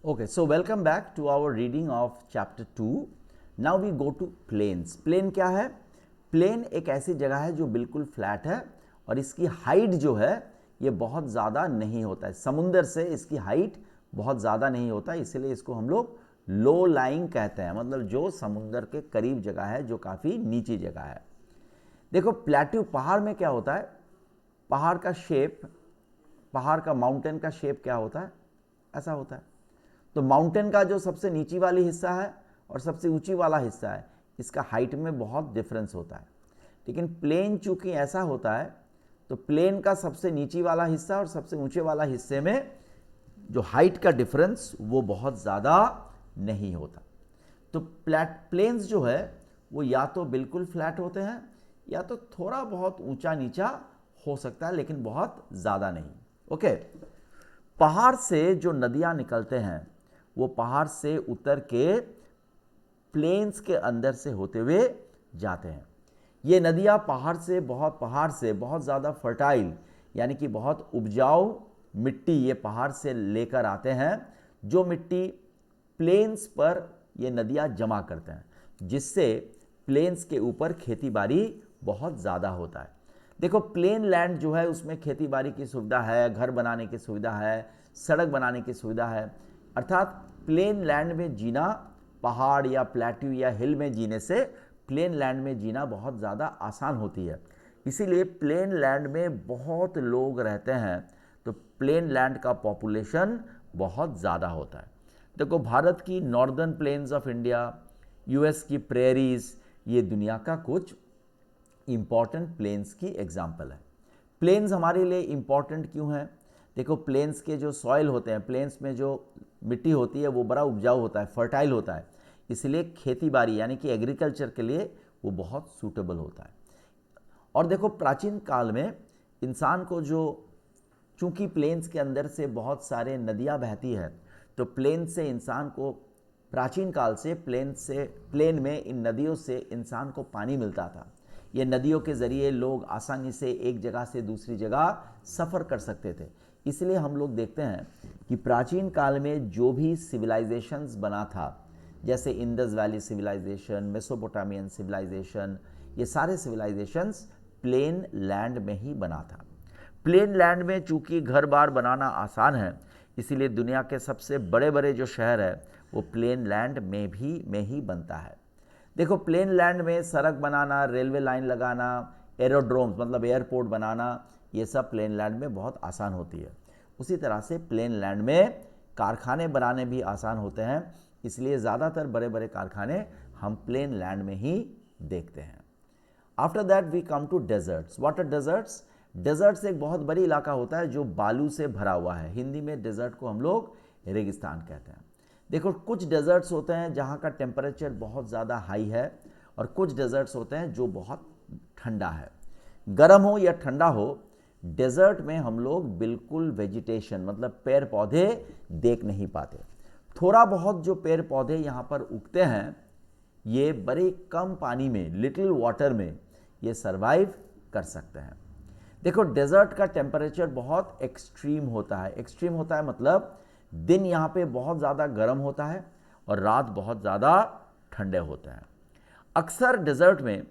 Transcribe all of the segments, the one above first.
Okay, so welcome back to our reading of chapter 2. Now we go to plains. Plain क्या है? Plane एक ऐसी जगह है जो बिल्कुल फ्लैट है और इसकी हाइट जो है ये बहुत ज़्यादा नहीं होता है। समुंदर से इसकी हाइट बहुत ज़्यादा नहीं होता है, इसीलिए इसको हम लोग लो लाइंग कहते हैं, मतलब जो समुंदर के करीब जगह है, जो काफ़ी नीची जगह है। देखो प्लेट्यू पहाड़ में क्या होता है, पहाड़ का शेप, पहाड़ का माउंटेन का शेप क्या होता है, ऐसा होता है। तो माउंटेन का जो सबसे नीची वाली हिस्सा है और सबसे ऊंची वाला हिस्सा है, इसका हाइट में बहुत डिफरेंस होता है। लेकिन प्लेन चूंकि ऐसा होता है, तो प्लेन का सबसे नीची वाला हिस्सा और सबसे ऊंचे वाला हिस्से में जो हाइट का डिफरेंस वो बहुत ज़्यादा नहीं होता। तो प्लेन्स जो है वो या तो बिल्कुल फ्लैट होते हैं या तो थोड़ा बहुत ऊंचा नीचा हो सकता है, लेकिन बहुत ज़्यादा नहीं। ओके, पहाड़ से जो नदियां निकलते हैं वो पहाड़ से उतर के प्लेन्स के अंदर से होते हुए जाते हैं। ये नदियां पहाड़ से बहुत ज़्यादा फर्टाइल, यानी कि बहुत उपजाऊ मिट्टी ये पहाड़ से लेकर आते हैं, जो मिट्टी प्लेन्स पर ये नदियां जमा करते हैं, जिससे प्लेन्स के ऊपर खेती बाड़ी बहुत ज़्यादा होता है। देखो प्लेन लैंड जो है उसमें खेती बाड़ी की सुविधा है, घर बनाने की सुविधा है, सड़क बनाने की सुविधा है। अर्थात प्लेन लैंड में जीना पहाड़ या प्लेट्यू या हिल में जीने से प्लेन लैंड में जीना बहुत ज़्यादा आसान होती है। इसीलिए प्लेन लैंड में बहुत लोग रहते हैं, तो प्लेन लैंड का पॉपुलेशन बहुत ज़्यादा होता है। देखो भारत की northern plains of India, US की प्रेरीज, ये दुनिया का कुछ इंपॉर्टेंट प्लेन्स की एग्जाम्पल है। प्लेन्स हमारे लिए इंपॉर्टेंट क्यों हैं? देखो प्लेन्स के जो सॉइल होते हैं, प्लेन्स में जो मिट्टी होती है वो बड़ा उपजाऊ होता है, फर्टाइल होता है, इसलिए खेती बाड़ी यानी कि एग्रीकल्चर के लिए वो बहुत सूटेबल होता है। और देखो प्राचीन काल में इंसान को जो, चूंकि प्लेन्स के अंदर से बहुत सारे नदियाँ बहती है, तो प्लेन से इंसान को, प्राचीन काल से प्लेन में इन नदियों से इंसान को पानी मिलता था। ये नदियों के ज़रिए लोग आसानी से एक जगह से दूसरी जगह सफ़र कर सकते थे। इसलिए हम लोग देखते हैं कि प्राचीन काल में जो भी सिविलाइजेशंस बना था, जैसे Indus valley civilisation, Mesopotamian civilisation, ये सारे सिविलाइजेशंस प्लेन लैंड में ही बना था। प्लेन लैंड में चूंकि घर बार बनाना आसान है, इसीलिए दुनिया के सबसे बड़े बड़े जो शहर है वो प्लेन लैंड में ही बनता है। देखो प्लेन लैंड में सड़क बनाना, रेलवे लाइन लगाना, एरोड्रोम्स मतलब एयरपोर्ट बनाना, ये सब प्लेन लैंड में बहुत आसान होती है। उसी तरह से प्लेन लैंड में कारखाने बनाने भी आसान होते हैं, इसलिए ज़्यादातर बड़े बड़े कारखाने हम प्लेन लैंड में ही देखते हैं। After that we come to deserts. What are deserts? Deserts एक बहुत बड़ी इलाका होता है जो बालू से भरा हुआ है। हिंदी में डेजर्ट को हम लोग रेगिस्तान कहते हैं। देखो कुछ डेजर्ट्स होते हैं जहाँ का टेम्परेचर बहुत ज़्यादा हाई है, और कुछ डेजर्ट्स होते हैं जो बहुत ठंडा है। गर्म हो या ठंडा हो, डेजर्ट में हम लोग बिल्कुल वेजिटेशन मतलब पेड़ पौधे देख नहीं पाते। थोड़ा बहुत जो पेड़ पौधे यहाँ पर उगते हैं, ये बड़े कम पानी में, लिटिल वाटर में ये सरवाइव कर सकते हैं। देखो डेजर्ट का टेम्परेचर बहुत एक्सट्रीम होता है। एक्सट्रीम होता है मतलब दिन यहाँ पे बहुत ज़्यादा गर्म होता है और रात बहुत ज़्यादा ठंडे होते हैं। अक्सर डेजर्ट में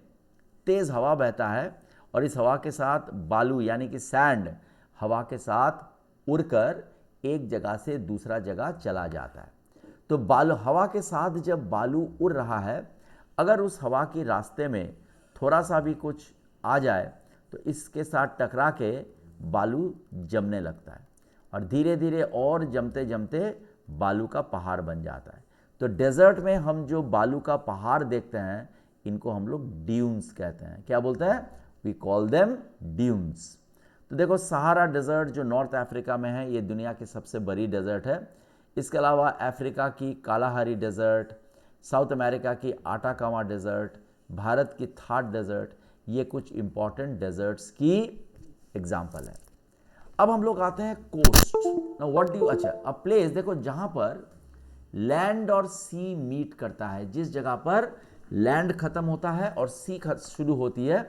तेज़ हवा बहता है और इस हवा के साथ बालू यानी कि सैंड हवा के साथ उड़कर एक जगह से दूसरा जगह चला जाता है। तो बालू, हवा के साथ जब बालू उड़ रहा है, अगर उस हवा के रास्ते में थोड़ा सा भी कुछ आ जाए तो इसके साथ टकरा के बालू जमने लगता है और धीरे धीरे और जमते जमते बालू का पहाड़ बन जाता है। तो डेजर्ट में हम जो बालू का पहाड़ देखते हैं, इनको हम लोग ड्यून्स कहते हैं। क्या बोलते हैं? We call them dunes. तो देखो सहारा डेजर्ट जो नॉर्थ अफ्रीका में है, ये दुनिया की सबसे बड़ी डेजर्ट है। इसके अलावा अफ्रीका की कालाहारी डेजर्ट, साउथ अमेरिका की आटाकामा डेजर्ट, भारत की थार डेजर्ट, ये कुछ इंपॉर्टेंट डेजर्ट्स की एग्जाम्पल है। अब हम लोग आते हैं कोस्ट। नाउ व्हाट डू, अच्छा अ प्लेस, देखो जहां पर लैंड और सी मीट करता है, जिस जगह पर लैंड खत्म होता है और सी शुरू होती है,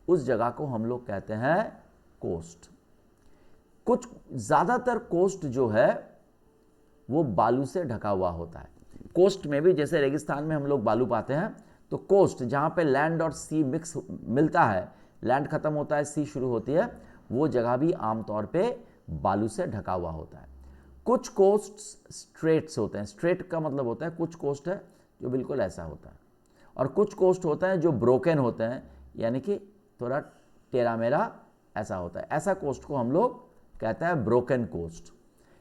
उस जगह को हम लोग कहते हैं कोस्ट। कुछ ज़्यादातर कोस्ट जो है वो बालू से ढका हुआ होता है। कोस्ट में भी, जैसे रेगिस्तान में हम लोग बालू पाते हैं, तो कोस्ट जहाँ पे लैंड और सी मिक्स मिलता है, लैंड खत्म होता है, सी शुरू होती है, वो जगह भी आमतौर पे बालू से ढका हुआ होता है। कुछ कोस्ट स्ट्रेट्स होते हैं, स्ट्रेट का मतलब होता है कुछ कोस्ट है जो बिल्कुल ऐसा होता है, और कुछ कोस्ट होते हैं जो ब्रोकन होते हैं, यानी कि थोड़ा टेढ़ा मेढ़ा ऐसा होता है। ऐसा कोस्ट को हम लोग कहते हैं ब्रोकन कोस्ट।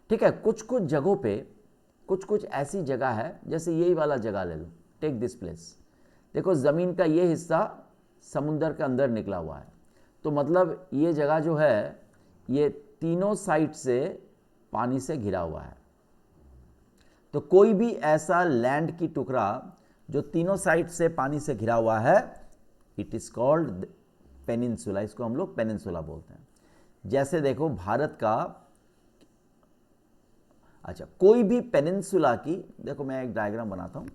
ठीक है, कुछ कुछ जगहों पे कुछ ऐसी जगह है, जैसे यही वाला जगह ले लो, टेक दिस प्लेस, देखो ज़मीन का ये हिस्सा समुंदर के अंदर निकला हुआ है, तो मतलब ये जगह जो है ये तीनों साइड से पानी से घिरा हुआ है। तो कोई भी ऐसा लैंड की टुकड़ा जो तीनों साइड से पानी से घिरा हुआ है, इट इज कॉल्ड पेनिनसुला, इसको हम लोग पेनिनसुला बोलते हैं। जैसे देखो भारत का, अच्छा कोई भी पेनिनसुला की, देखो मैं एक डायग्राम बनाता हूं,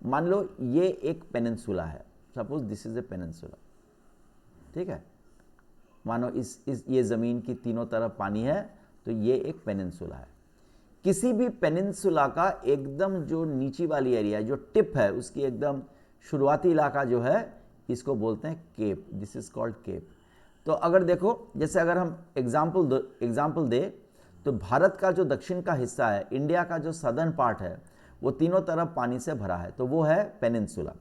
मान लो ये एक पेनिनसुला है, suppose this is a peninsula, ठीक है, मानो इस ये ज़मीन की तीनों तरफ पानी है, तो ये एक पेनिनसुला है। किसी भी पेनिनसुला का एकदम जो नीची वाली एरिया, जो टिप है, उसकी एकदम शुरुआती इलाका जो है, इसको बोलते हैं cape, this is called cape. तो अगर देखो, जैसे अगर हम एग्जाम्पल दे, तो भारत का जो दक्षिण का हिस्सा है, इंडिया का जो सदर्न पार्ट है, वो तीनों तरफ पानी से भरा है, तो वो है पेनिनसुला।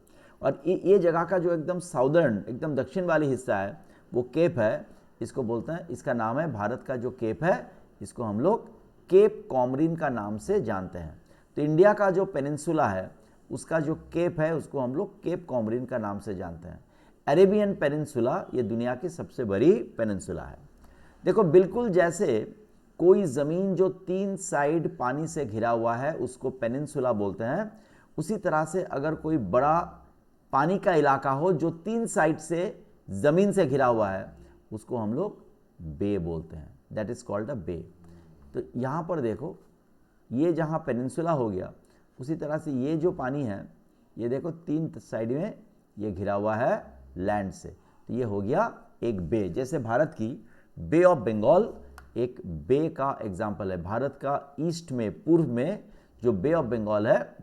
और ये जगह का जो एकदम साउदर्न, एकदम दक्षिण वाली हिस्सा है, वो केप है, इसको बोलते हैं, इसका नाम है, भारत का जो केप है, इसको हम लोग केप कॉमरिन का नाम से जानते हैं। तो इंडिया का जो पेनिनसुला है, उसका जो केप है, उसको हम लोग केप कॉमरिन का नाम से जानते हैं। अरेबियन पेनिनसुला ये दुनिया की सबसे बड़ी पेनिनसुला है। देखो बिल्कुल जैसे कोई ज़मीन जो तीन साइड पानी से घिरा हुआ है, उसको पेनिनसुला बोलते हैं, उसी तरह से अगर कोई बड़ा पानी का इलाका हो जो तीन साइड से ज़मीन से घिरा हुआ है, उसको हम लोग बे बोलते हैं, दैट इज़ कॉल्ड अ बे। तो यहाँ पर देखो, ये जहाँ पेनिनसुला हो गया, उसी तरह से ये जो पानी है, ये देखो तीन साइड में ये घिरा हुआ है लैंड से, तो ये हो गया एक बे। जैसे भारत की बे ऑफ बंगाल एक बे का एग्जाम्पल है। भारत का ईस्ट में, पूर्व में जो बे ऑफ बंगाल है,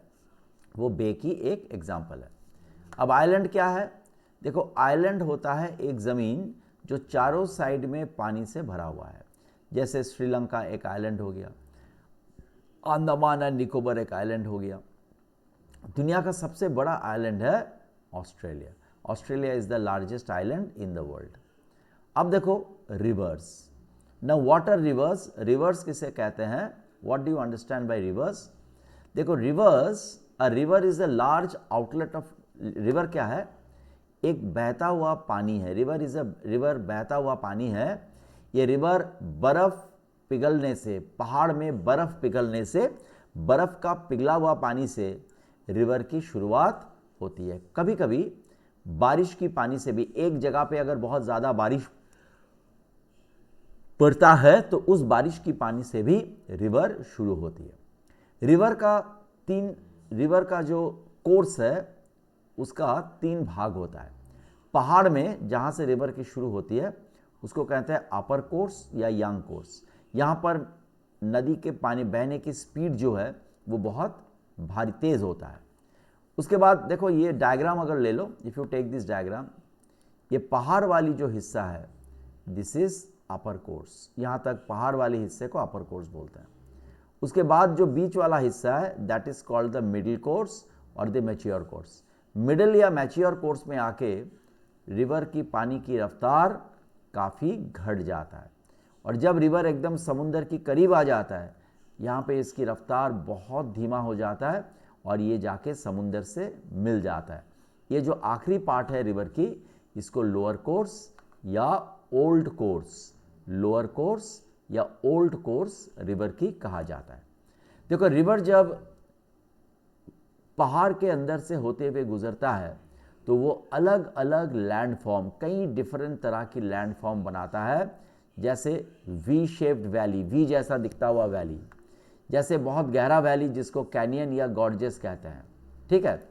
वो बे की एक एग्जाम्पल है। अब आइलैंड क्या है? देखो आइलैंड होता है एक ज़मीन जो चारों साइड में पानी से भरा हुआ है। जैसे श्रीलंका एक आइलैंड हो गया, अंडमान एंड निकोबार एक आइलैंड हो गया। दुनिया का सबसे बड़ा आइलैंड है Australia. Australia is the largest island in the world. अब देखो rivers, now water rivers, rivers किसे कहते हैं? What do you understand by rivers? देखो rivers, a river is a large outlet of, river क्या है? एक बहता हुआ पानी है। रिवर इज अ रिवर, बहता हुआ पानी है। ये रिवर बर्फ पिघलने से, पहाड़ में बर्फ पिघलने से, बर्फ का पिघला हुआ पानी से रिवर की शुरुआत होती है। कभी कभी बारिश की पानी से भी, एक जगह पे अगर बहुत ज़्यादा बारिश पड़ता है तो उस बारिश की पानी से भी रिवर शुरू होती है। रिवर का जो कोर्स है, उसका तीन भाग होता है। पहाड़ में जहाँ से रिवर की शुरू होती है, उसको कहते हैं अपर कोर्स या यंग कोर्स। यहाँ पर नदी के पानी बहने की स्पीड जो है वो बहुत भारी तेज़ होता है। उसके बाद देखो ये डायग्राम अगर ले लो, if you take this diagram, ये पहाड़ वाली जो हिस्सा है, दिस इज अपर कोर्स। यहाँ तक पहाड़ वाले हिस्से को अपर कोर्स बोलते हैं। उसके बाद जो बीच वाला हिस्सा है, that is called the middle course और द मैच्योर कोर्स। मिडिल या मैच्योर कोर्स में आके रिवर की पानी की रफ्तार काफ़ी घट जाता है, और जब रिवर एकदम समुंदर की करीब आ जाता है, यहाँ पे इसकी रफ्तार बहुत धीमा हो जाता है और ये जाके समुंदर से मिल जाता है। ये जो आखिरी पार्ट है रिवर की, इसको लोअर कोर्स या ओल्ड कोर्स, लोअर कोर्स या ओल्ड कोर्स रिवर की कहा जाता है। देखो रिवर जब पहाड़ के अंदर से होते हुए गुजरता है, तो वो अलग अलग लैंडफॉर्म, कई डिफरेंट तरह की लैंडफॉर्म बनाता है। जैसे वी शेप्ड वैली, वी जैसा दिखता हुआ वैली, जैसे बहुत गहरा वैली जिसको कैनियन या गॉर्जेस कहते हैं। ठीक है,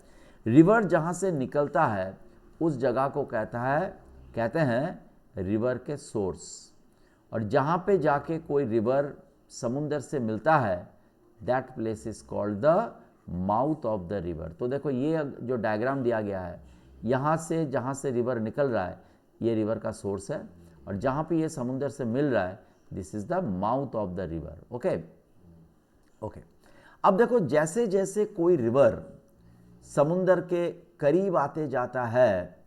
रिवर जहाँ से निकलता है उस जगह को कहते हैं रिवर के सोर्स, और जहाँ पे जाके कोई रिवर समुंदर से मिलता है, that place is called the mouth of the river. तो देखो ये जो डायग्राम दिया गया है, यहाँ से जहाँ से रिवर निकल रहा है ये रिवर का सोर्स है, और जहाँ पे ये समुंदर से मिल रहा है this is the mouth of the river. Okay okay, अब देखो जैसे जैसे कोई रिवर समुंदर के करीब आते जाता है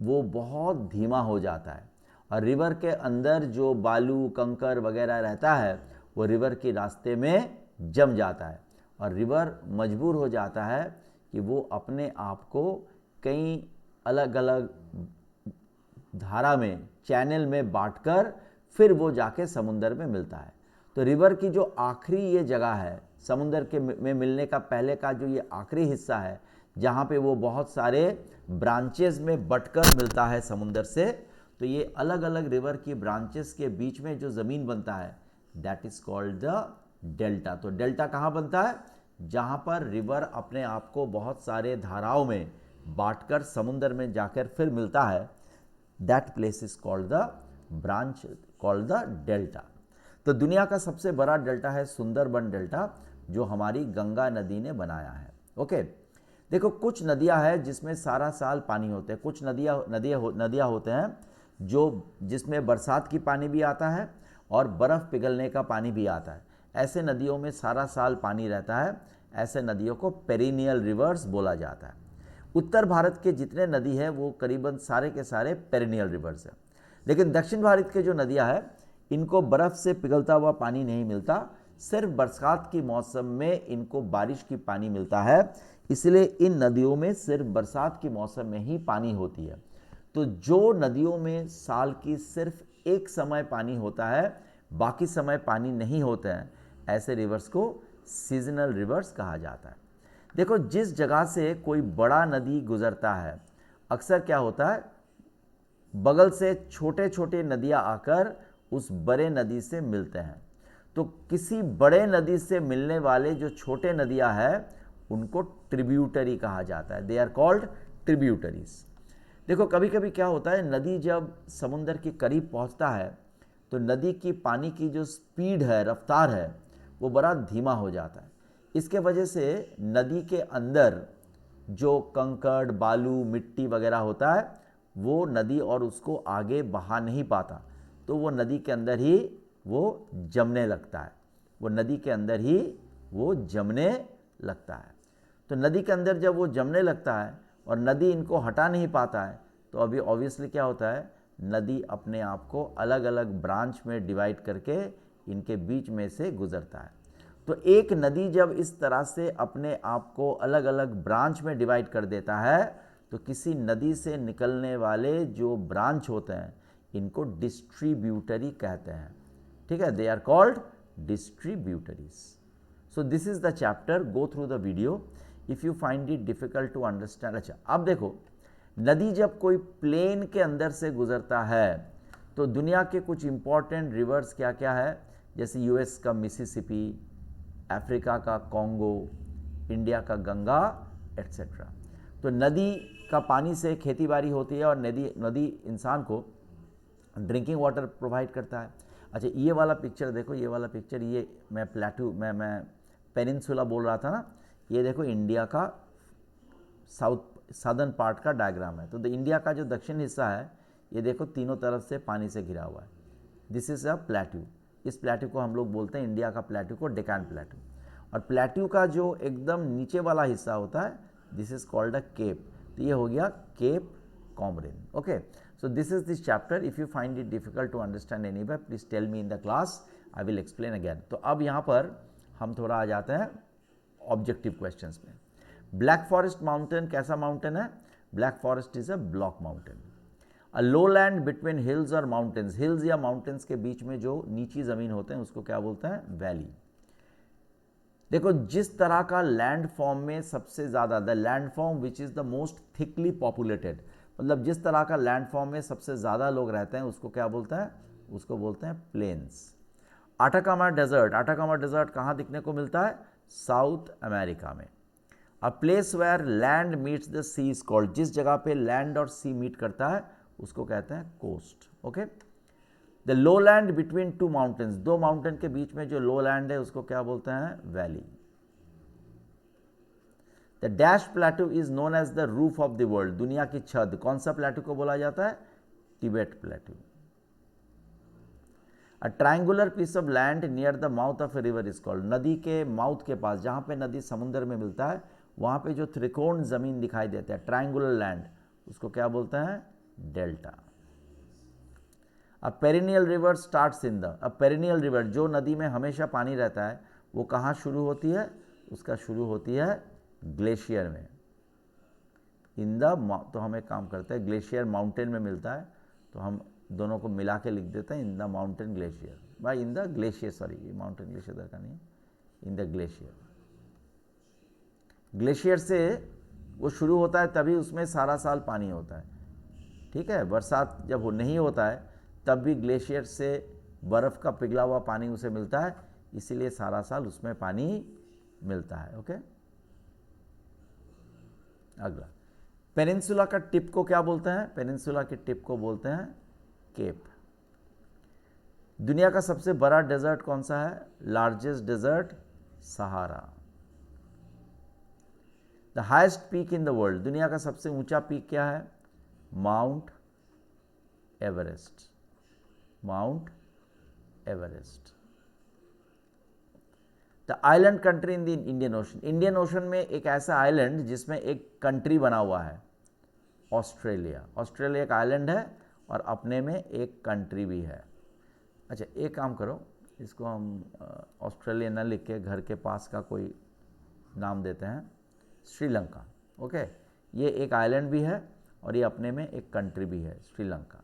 वो बहुत धीमा हो जाता है, और रिवर के अंदर जो बालू कंकर वगैरह रहता है वो रिवर के रास्ते में जम जाता है, और रिवर मजबूर हो जाता है कि वो अपने आप को कई अलग अलग धारा में, चैनल में बांटकर फिर वो जाके समुंदर में मिलता है। तो रिवर की जो आखिरी ये जगह है समुंदर के में मिलने का पहले का जो ये आखिरी हिस्सा है जहाँ पे वो बहुत सारे ब्रांचेस में बटकर मिलता है समुंदर से, तो ये अलग अलग रिवर की ब्रांचेस के बीच में जो ज़मीन बनता है that is called the delta. तो डेल्टा कहाँ बनता है? जहाँ पर रिवर अपने आप को बहुत सारे धाराओं में बांटकर समुंदर में जाकर फिर मिलता है, that place is called the branch called the delta. तो दुनिया का सबसे बड़ा डेल्टा है सुंदरबन डेल्टा, जो हमारी गंगा नदी ने बनाया है। ओके, देखो कुछ नदियां हैं जिसमें सारा साल पानी होते हैं, कुछ नदियां होते हैं जो जिसमें बरसात की पानी भी आता है और बर्फ़ पिघलने का पानी भी आता है। ऐसे नदियों में सारा साल पानी रहता है, ऐसे नदियों को पेरिनियल रिवर्स बोला जाता है। उत्तर भारत के जितने नदी है वो करीबन सारे के सारे पेरिनियल रिवर्स हैं, लेकिन दक्षिण भारत के जो नदियां हैं इनको बर्फ़ से पिघलता हुआ पानी नहीं मिलता, सिर्फ बरसात की मौसम में इनको बारिश की पानी मिलता है, इसलिए इन नदियों में सिर्फ बरसात के मौसम में ही पानी होती है। तो जो नदियों में साल की सिर्फ एक समय पानी होता है, बाकी समय पानी नहीं होता है, ऐसे रिवर्स को सीजनल रिवर्स कहा जाता है। देखो जिस जगह से कोई बड़ा नदी गुजरता है अक्सर क्या होता है, बगल से छोटे छोटे नदियां आकर उस बड़े नदी से मिलते हैं। तो किसी बड़े नदी से मिलने वाले जो छोटे नदियां हैं उनको ट्रिब्यूटरी कहा जाता है, दे आर कॉल्ड ट्रिब्यूटरीज। देखो कभी कभी क्या होता है, नदी जब समुंदर के करीब पहुंचता है तो नदी की पानी की जो स्पीड है, रफ्तार है, वो बड़ा धीमा हो जाता है। इसके वजह से नदी के अंदर जो कंकड़ बालू मिट्टी वगैरह होता है वो नदी और उसको आगे बहा नहीं पाता, तो वो नदी के अंदर ही वो जमने लगता है, वो नदी के अंदर ही वो जमने लगता है। तो नदी के अंदर जब वो जमने लगता है और नदी इनको हटा नहीं पाता है तो अभी ऑब्वियसली क्या होता है, नदी अपने आप को अलग अलग ब्रांच में डिवाइड करके इनके बीच में से गुजरता है। तो एक नदी जब इस तरह से अपने आप को अलग अलग ब्रांच में डिवाइड कर देता है तो किसी नदी से निकलने वाले जो ब्रांच होते हैं इनको डिस्ट्रीब्यूटरी कहते हैं, ठीक है, they are called distributaries. So this is the chapter, go through the video if you find it difficult to understand. अच्छा अब देखो, नदी जब कोई प्लेन के अंदर से गुजरता है तो दुनिया के कुछ इंपॉर्टेंट रिवर्स क्या क्या है, जैसे यूएस का मिसिसिपी, अफ्रीका का कॉन्गो, इंडिया का गंगा एट्सेट्रा। तो नदी का पानी से खेती बाड़ी होती है और नदी इंसान को ड्रिंकिंग वाटर प्रोवाइड करता है। अच्छा ये वाला पिक्चर देखो, ये वाला पिक्चर, ये मैं प्लेटू मैं पेनिनसुला बोल रहा था ना, ये देखो इंडिया का साउदर्न पार्ट का डायग्राम है। तो इंडिया का जो दक्षिण हिस्सा है ये देखो तीनों तरफ से पानी से घिरा हुआ है, दिस इज़ अ प्लेट्यू। इस प्लेट्यू को हम लोग बोलते हैं, इंडिया का प्लेट्यू को डेकान प्लेट्यू, और प्लेट्यू का जो एकदम नीचे वाला हिस्सा होता है this is called a cape. तो ये हो गया Cape Comorin. Okay, so this is this chapter, if you find it difficult to understand anywhere please tell me in the class, I will explain again. तो अब यहाँ पर हम थोड़ा आ जाते हैं ऑब्जेक्टिव क्वेश्चंस में। ब्लैक फॉरेस्ट माउंटेन कैसा माउंटेन है? Black Forest is a block mountain. A low land between hills और माउंटेन्स, हिल्स या माउंटेन्स के बीच में जो नीची ज़मीन होते हैं उसको क्या बोलते हैं? वैली। देखो जिस तरह का लैंड फॉर्म में सबसे ज़्यादा, the land form which is the most thickly populated, मतलब जिस तरह का लैंड फॉर्म में सबसे ज़्यादा लोग रहते हैं उसको क्या बोलते हैं? उसको बोलते हैं plains. Atacama desert, Atacama desert कहाँ दिखने को मिलता है? साउथ अमेरिका में। A place where land meets the sea is called, जिस जगह पे लैंड और सी मीट करता है उसको कहते हैं coast. Okay, the low land between two mountains, दो माउंटेन के बीच में जो लो लैंड है उसको क्या बोलते हैं? Valley. The dash plateau is known as the roof of the world, दुनिया की छत, कौन सा प्लेटू को बोला जाता है? Tibet plateau. A triangular piece of land near the mouth of a river is called, नदी के माउथ के पास, जहां पे नदी समुद्र में मिलता है, वहां पे जो त्रिकोण जमीन दिखाई देता है, ट्रायंगुलर लैंड, उसको क्या बोलते हैं? Delta. A perennial river starts in the, a perennial river, जो नदी में हमेशा पानी रहता है, वो कहाँ शुरू होती है? उसका शुरू होती है ग्लेशियर में। इन द, तो हम एक काम करते हैं, ग्लेशियर माउंटेन में मिलता है, तो हम दोनों को मिला के लिख देते हैं इन द माउंटेन ग्लेशियर, भाई इन द ग्लेशियर, सॉरी ये माउंटेन ग्लेशियर दरकार नहीं है, इन द ग्लेशियर। ग्लेशियर से वो शुरू होता है, तभी उसमें सारा साल पानी होता है, ठीक है। बरसात जब वो नहीं होता है तब भी ग्लेशियर से बर्फ़ का पिघला हुआ पानी उसे मिलता है, इसीलिए सारा साल उसमें पानी मिलता है। ओके, अगला, पेनिनसुला का टिप को क्या बोलते हैं? पेनिनसुला के टिप को बोलते हैं केप। दुनिया का सबसे बड़ा डेजर्ट कौन सा है? Largest desert, Sahara. The highest peak in the world, दुनिया का सबसे ऊंचा पीक क्या है? Mount Everest, Mount Everest. The island country in the Indian Ocean, Indian Ocean में एक ऐसा आइलैंड जिसमें एक कंट्री बना हुआ है, ऑस्ट्रेलिया। ऑस्ट्रेलिया एक आइलैंड है और अपने में एक कंट्री भी है। अच्छा, एक काम करो, इसको हम ऑस्ट्रेलिया न लिख के घर के पास का कोई नाम देते हैं, श्रीलंका। ओके, ये एक आइलैंड भी है और ये अपने में एक कंट्री भी है, श्रीलंका।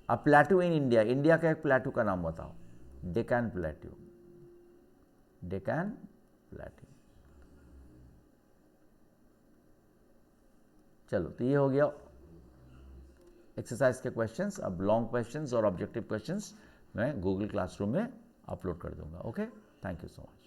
अ प्लेटू इन इंडिया, इंडिया का एक प्लेटू का नाम बताओ? डेक्कन प्लेटू, डेक्कन प्लेटू। चलो, तो ये हो गया एक्सरसाइज के क्वेश्चंस। अब लॉन्ग क्वेश्चंस और ऑब्जेक्टिव क्वेश्चंस मैं गूगल क्लासरूम में अपलोड कर दूंगा। Okay, thank you so much.